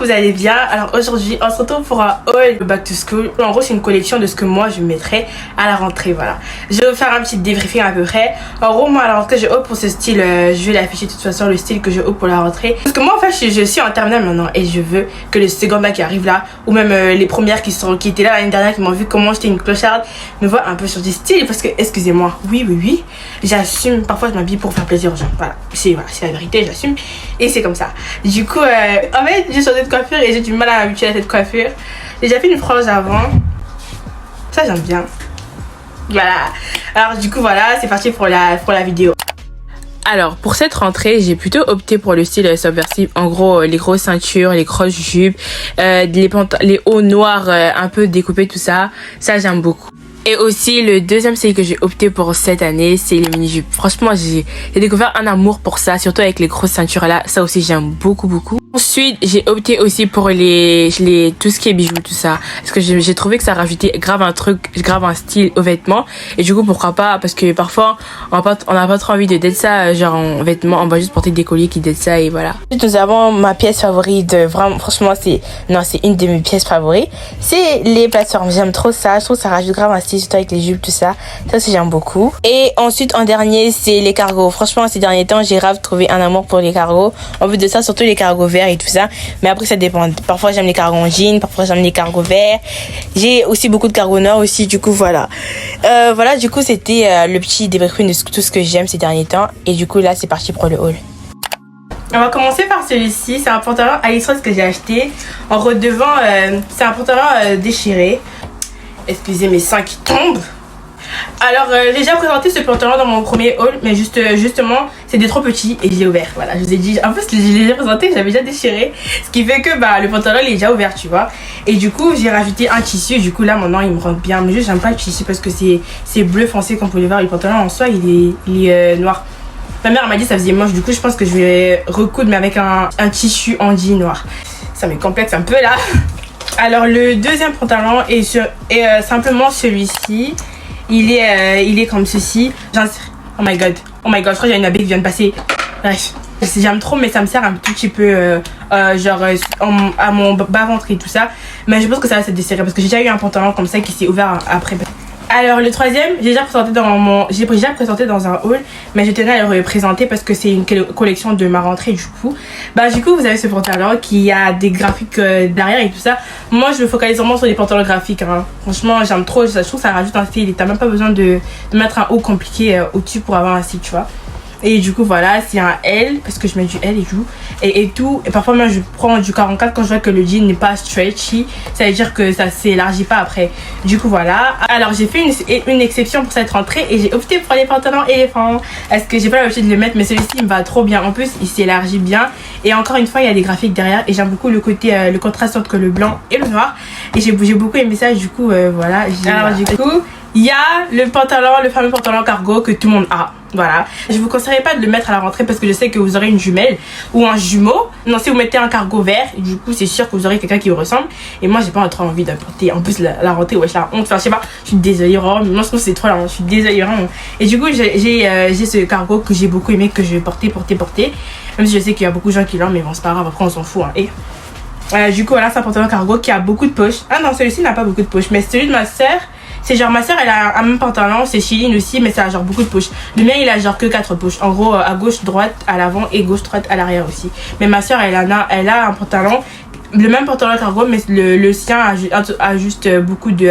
vous allez bien. Alors aujourd'hui on se retrouve pour un haul back to school. En gros c'est une collection de ce que moi je mettrai à la rentrée, voilà. Je vais vous faire un petit débriefing à peu près. En gros moi à la rentrée je opte pour ce style, je vais l'afficher de toute façon le style que je opte pour la rentrée. Parce que moi en fait je suis en terminale maintenant et je veux que les secondes qui arrivent là, ou même les premières qui étaient là l'année dernière, qui m'ont vu comment j'étais une clocharde, me voient un peu sur du style. Parce que excusez-moi, oui, j'assume, parfois je m'habille pour faire plaisir aux gens, voilà, c'est la vérité, j'assume. Et c'est comme ça. Du coup en fait j'ai changé de coiffure et j'ai du mal à m'habituer à cette coiffure. J'ai déjà fait une frange avant, ça j'aime bien, voilà. Alors du coup voilà, c'est parti pour la vidéo. Alors pour cette rentrée j'ai plutôt opté pour le style subversif. En gros les grosses ceintures, les grosses jupes, les hauts noirs un peu découpés, tout ça j'aime beaucoup. Et aussi le deuxième style que j'ai opté pour cette année, c'est les mini-jupes. Franchement j'ai découvert un amour pour ça, surtout avec les grosses ceintures là, ça aussi j'aime beaucoup. Ensuite j'ai opté aussi pour tout ce qui est bijoux, tout ça, parce que j'ai trouvé que ça rajoutait grave un style aux vêtements. Et du coup pourquoi pas, parce que parfois on n'a pas trop envie de d'être ça, genre en vêtements, on va juste porter des colliers qui d'être ça et voilà. Nous avons ma pièce favorite, vraiment franchement c'est une de mes pièces favorites, c'est les plateformes. J'aime trop ça, je trouve que ça rajoute grave un style, surtout avec les jupes, tout ça aussi j'aime beaucoup. Et ensuite en dernier c'est les cargos. Franchement ces derniers temps j'ai grave trouvé un amour pour les cargos. En plus de ça, surtout les cargos verts et tout ça, mais après ça dépend. Parfois j'aime les cargos en jean, parfois j'aime les cargos verts. J'ai aussi beaucoup de cargos noirs aussi, du coup voilà. Voilà, du coup c'était le petit débriefing de tout ce que j'aime ces derniers temps. Et du coup là c'est parti pour le haul. On va commencer par celui-ci, c'est un pantalon AliExpress que j'ai acheté en redevant, c'est un pantalon déchiré. Excusez mes seins qui tombent. Alors j'ai déjà présenté ce pantalon dans mon premier haul, mais justement c'était trop petit et je l'ai ouvert, voilà. Je vous ai dit, en plus je l'ai déjà présenté, j'avais déjà déchiré, ce qui fait que le pantalon il est déjà ouvert, tu vois. Et du coup j'ai rajouté un tissu, du coup là maintenant il me rentre bien, mais juste j'aime pas le tissu parce que c'est bleu foncé comme vous pouvez voir. Le pantalon en soi il est noir. Ma mère m'a dit ça faisait moche, du coup je pense que je vais recoudre mais avec un tissu handi noir. Ça me complexe un peu là. Alors le deuxième pantalon est simplement celui-ci. Il est comme ceci. Oh my god, je crois qu'il y a une abeille qui vient de passer. Bref, j'aime trop, mais ça me sert un tout petit peu genre à mon bas-ventre et tout ça. Mais je pense que ça va se desserrer parce que j'ai déjà eu un pantalon comme ça qui s'est ouvert après. Alors le troisième, j'ai déjà présenté dans un haul, mais je tenais à le représenter parce que c'est une collection de ma rentrée. Du coup vous avez ce pantalon qui a des graphiques derrière et tout ça. Moi je me focalise vraiment sur les pantalons graphiques, hein. Franchement j'aime trop, je trouve que ça rajoute un style et t'as même pas besoin de mettre un haut compliqué au-dessus pour avoir un style, tu vois. Et du coup voilà, c'est un L parce que je mets du L et tout. Et parfois moi je prends du 44 quand je vois que le jean n'est pas stretchy, ça veut dire que ça s'élargit pas après. Du coup voilà. Alors j'ai fait une exception pour cette rentrée et j'ai opté pour les pantalons éléphants parce que j'ai pas l'habitude de le mettre, mais celui-ci il me va trop bien. En plus il s'élargit bien et encore une fois il y a des graphiques derrière et j'aime beaucoup le côté le contraste entre le blanc et le noir et j'ai beaucoup aimé ça. Du coup voilà. Alors du coup il y a le fameux pantalon cargo que tout le monde a. Voilà, je vous conseillerais pas de le mettre à la rentrée parce que je sais que vous aurez une jumelle ou un jumeau. Non, si vous mettez un cargo vert, du coup c'est sûr que vous aurez quelqu'un qui vous ressemble. Et moi j'ai pas trop envie d'apporter. En plus la rentrée, ouais, j'ai la honte. Enfin je sais pas, je suis désolée vraiment. Moi je trouve que c'est trop la honte, je suis désolée vraiment. Et du coup j'ai ce cargo que j'ai beaucoup aimé, que je vais porter. Même si je sais qu'il y a beaucoup de gens qui l'ont, mais bon c'est pas grave, après on s'en fout, hein. Et du coup voilà, c'est un pantalon cargo qui a beaucoup de poches. Ah non, celui-ci n'a pas beaucoup de poches, mais celui de ma soeur, c'est genre ma soeur elle a un même pantalon, c'est Chilin aussi, mais ça a genre beaucoup de poches. Le mien il a genre que 4 poches, en gros à gauche droite à l'avant et gauche droite à l'arrière aussi. Mais ma soeur elle a un pantalon, le même pantalon cargo, mais le sien a juste beaucoup de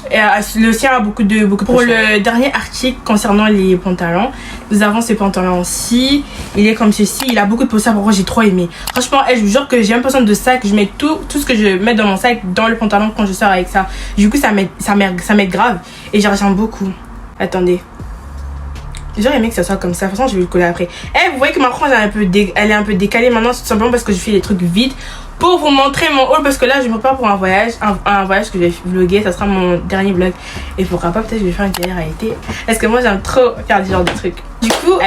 le sien a beaucoup de poches. Pour le dernier article concernant les pantalons, nous avons ce pantalon aussi. Il est comme ceci, il a beaucoup de poches. Pourquoi j'ai trop aimé. Franchement, je vous jure que j'ai l'impression de sac. Je mets tout ce que je mets dans mon sac dans le pantalon quand je sors avec ça. Du coup, ça m'aide grave. Et j'aime beaucoup. Attendez. J'aurais aimé que ça soit comme ça. De toute façon, je vais le coller après. Vous voyez que ma frange elle est un peu décalée maintenant, tout simplement parce que je fais des trucs vite. Pour vous montrer mon haul, parce que là je me prépare pour un voyage que je vais vlogger, ça sera mon dernier vlog et pourquoi pas peut-être je vais faire une télé-réalité parce que moi j'aime trop faire ce genre de trucs. Du coup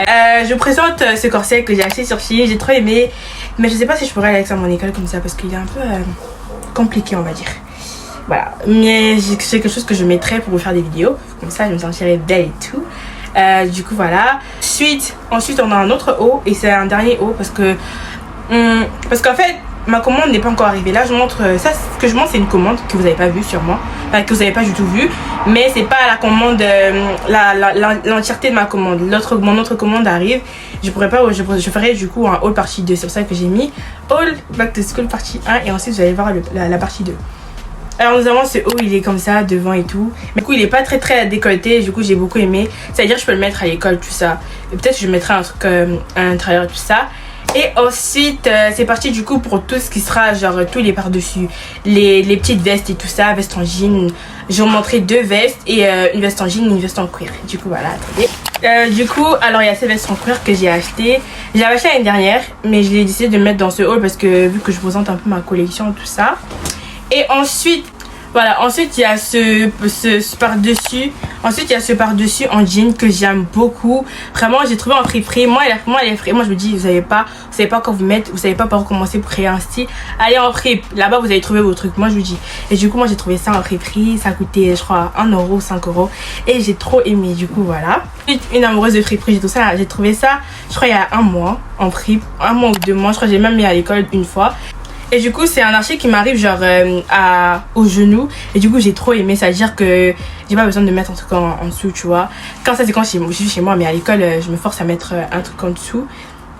je présente ce corset que j'ai acheté sur Shein, j'ai trop aimé, mais je sais pas si je pourrais aller avec ça à mon école comme ça parce qu'il est un peu compliqué on va dire. Voilà, mais c'est quelque chose que je mettrai pour vous faire des vidéos, comme ça je me sentirai belle et tout. Du coup voilà. Ensuite on a un autre haut et c'est un dernier haut parce qu'en fait ma commande n'est pas encore arrivée. Là je montre ça, ce que je montre c'est une commande que vous n'avez pas vue sur moi, enfin que vous n'avez pas du tout vue, mais c'est pas la commande, l'entièreté de ma commande. Mon autre commande arrive. Je pourrais pas, je ferai du coup un haul partie 2. C'est pour ça que j'ai mis haul back to school partie 1 et ensuite vous allez voir la partie 2. Alors nous avons ce haut, il est comme ça devant et tout. Du coup il est pas très décolleté, du coup j'ai beaucoup aimé. C'est-à-dire je peux le mettre à l'école tout ça. Et peut-être que je mettrai un truc à l'intérieur tout ça. Et ensuite c'est parti du coup pour tout ce qui sera genre tous les par-dessus, les petites vestes et tout ça, vestes en jean. Je vais vous montrer 2 vestes et une veste en jean et une veste en cuir. Du coup voilà, attendez. Du coup alors il y a ces vestes en cuir que j'ai acheté. J'avais acheté l'année dernière mais je l'ai décidé de mettre dans ce haul parce que vu que je présente un peu ma collection tout ça. Et ensuite voilà, ensuite il y a ce par-dessus. Ensuite il y a ce par-dessus en jean que j'aime beaucoup. Vraiment j'ai trouvé en friperie. Moi je me dis vous savez pas quand vous mettre, vous savez pas par où commencer pour créer un style. Allez en fripe, là-bas vous allez trouver vos trucs. Moi je vous dis. Et du coup moi j'ai trouvé ça en friperie. Ça coûtait je crois 1 euro, 5 euros. Et j'ai trop aimé du coup voilà. Une amoureuse de friperie, j'ai trouvé ça je crois il y a un mois en fripe. 1 mois ou 2 mois, je crois que j'ai même mis à l'école une fois. Et du coup c'est un archer qui m'arrive genre au genou. Et du coup j'ai trop aimé, ça veut dire que j'ai pas besoin de mettre un truc en dessous tu vois. Quand ça c'est quand je suis chez moi, mais à l'école je me force à mettre un truc en dessous.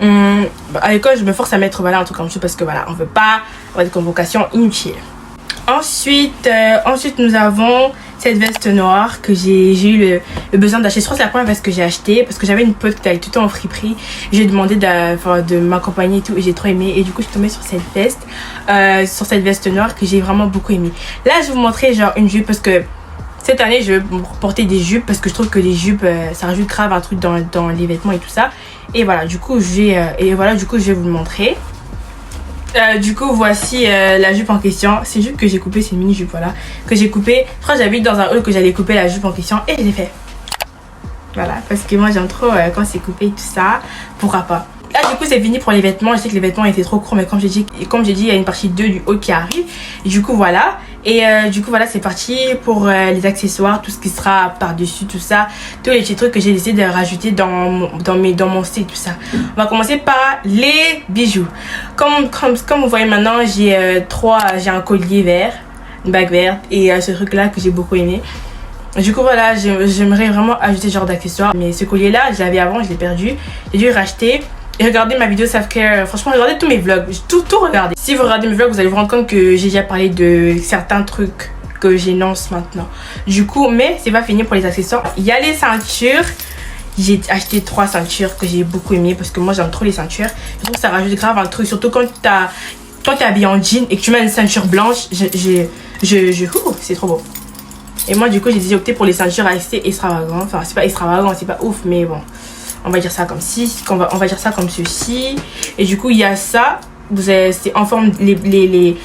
À l'école je me force à mettre voilà un truc en dessous parce que voilà on veut pas avoir des convocations inutiles. Ensuite nous avons cette veste noire que j'ai eu le besoin d'acheter. Je crois que c'est la première veste que j'ai acheté parce que j'avais une pote qui allait tout le temps en friperie. J'ai demandé de m'accompagner et tout et j'ai trop aimé. Et du coup je suis tombée sur cette veste noire que j'ai vraiment beaucoup aimé. Là je vais vous montrer genre une jupe parce que cette année je vais porter des jupes parce que je trouve que les jupes ça rajoute grave un truc dans les vêtements et tout ça. Et voilà du coup je vais vous le montrer. Du coup voici la jupe en question. C'est une jupe que j'ai coupée, c'est une mini jupe voilà que j'ai coupée. Je crois que j'avais dit dans un haul que j'allais couper la jupe en question et je l'ai fait. Voilà parce que moi j'aime trop quand c'est coupé et tout ça. Pourquoi pas. Là du coup c'est fini pour les vêtements. Je sais que les vêtements étaient trop courts mais comme j'ai dit il y a une partie 2 du haut qui arrive. Et du coup voilà. Et du coup voilà c'est parti pour les accessoires, tout ce qui sera par dessus tout ça, tous les petits trucs que j'ai décidé de rajouter dans mon style tout ça. On va commencer par les bijoux. Comme vous voyez maintenant j'ai un collier vert, une bague verte et ce truc là que j'ai beaucoup aimé. Du coup voilà j'aimerais vraiment ajouter ce genre d'accessoires, mais ce collier là je l'avais avant, je l'ai perdu, j'ai dû le racheter. Et regardez ma vidéo self-care, franchement regardez tous mes vlogs, j'ai tout regardé. Si vous regardez mes vlogs vous allez vous rendre compte que j'ai déjà parlé de certains trucs que j'énonce maintenant. Du coup mais c'est pas fini pour les accessoires, il y a les ceintures. J'ai acheté 3 ceintures que j'ai beaucoup aimé parce que moi j'aime trop les ceintures. Je trouve que ça rajoute grave un truc, surtout quand t'es habillé en jean et que tu mets une ceinture blanche, c'est trop beau. Et moi du coup j'ai opté pour les ceintures assez extravagantes, enfin c'est pas extravagant, c'est pas ouf mais bon. On va dire ça comme on va dire ça comme ceci. Et du coup il y a ça. C'est en forme les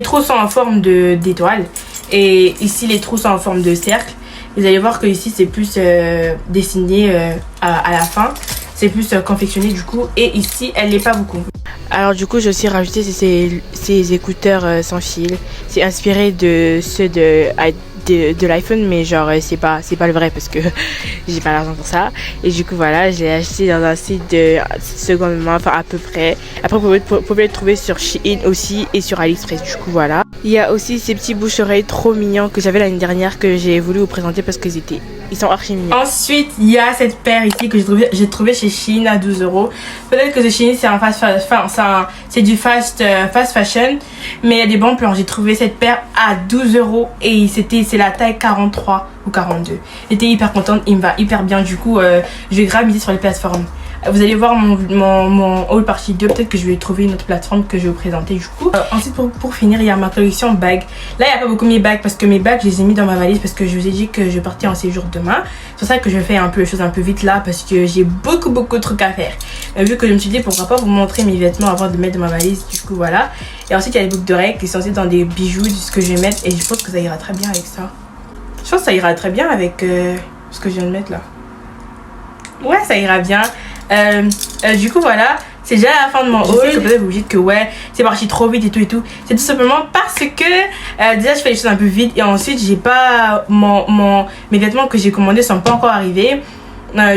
trous sont en forme d'étoile. Et ici les trous sont en forme de cercle. Vous allez voir que ici c'est plus dessiné à la fin. C'est plus confectionné du coup. Et ici elle n'est pas beaucoup. Alors du coup j'ai aussi rajouté ces écouteurs sans fil. C'est inspiré de ceux de l'iPhone mais genre c'est pas le vrai parce que j'ai pas l'argent pour ça. Et du coup voilà je l'ai acheté dans un site de seconde main, enfin à peu près. Après vous pouvez le trouver sur Shein aussi et sur AliExpress. Du coup voilà il y a aussi ces petits bouche-oreilles trop mignons que j'avais l'année dernière que j'ai voulu vous présenter parce ils sont archi mignons. Ensuite il y a cette paire ici que j'ai trouvé chez Shein à 12 euros. Peut-être que Shein c'est du fast fashion mais il y a des bons plans. J'ai trouvé cette paire à 12 euros et c'est la taille 43 ou 42. J'étais hyper contente, il me va hyper bien. Du coup je vais grave miser sur les plateformes. Vous allez voir mon haul partie 2. Peut-être que je vais trouver une autre plateforme que je vais vous présenter du coup. Ensuite pour finir il y a ma collection bague. Là il n'y a pas beaucoup mes bagues parce que mes bagues je les ai mis dans ma valise parce que je vous ai dit que je partais en séjour demain. C'est pour ça que je fais un peu les choses un peu vite là parce que j'ai beaucoup de trucs à faire. Vu que je me suis dit pourquoi pas vous montrer mes vêtements avant de mettre dans ma valise. Du coup voilà. Et ensuite il y a les boucles d'oreilles qui sont censées dans des bijoux de ce que je vais mettre. Et je pense que ça ira très bien avec ça. Je pense que ça ira très bien avec ce que je viens de mettre là. Ouais ça ira bien. Du coup voilà c'est déjà la fin de mon haul. Que peut-être vous dites que ouais c'est parti trop vite et tout. C'est tout simplement parce que déjà je fais les choses un peu vite et ensuite j'ai pas mes vêtements que j'ai commandés sont pas encore arrivés.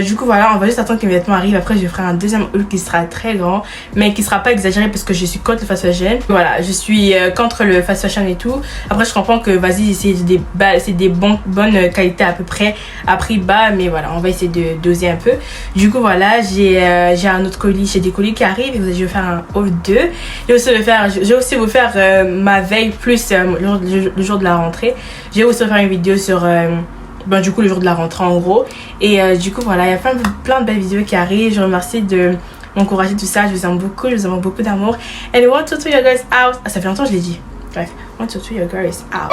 Du coup voilà, on va juste attendre que mes vêtements arrivent. Après je ferai un deuxième haul qui sera très grand, mais qui sera pas exagéré parce que je suis contre le fast fashion. Voilà, je suis contre le fast fashion et tout. Après je comprends que vas-y c'est des bonnes qualités à peu près à prix bas, mais voilà, on va essayer de doser un peu. Du coup voilà, j'ai un autre colis, j'ai des colis qui arrivent et je vais faire un haul 2. Je vais aussi vous faire ma veille plus le jour de la rentrée. Je vais aussi faire une vidéo sur du coup le jour de la rentrée en gros. Et du coup voilà, il y a plein de belles vidéos qui arrivent. Je vous remercie de m'encourager tout ça. Je vous aime beaucoup, je vous envoie beaucoup d'amour. And 1, 2, 3 your girls out. Ah, ça fait longtemps que je l'ai dit. Bref, 1, 2, 3 your girls out.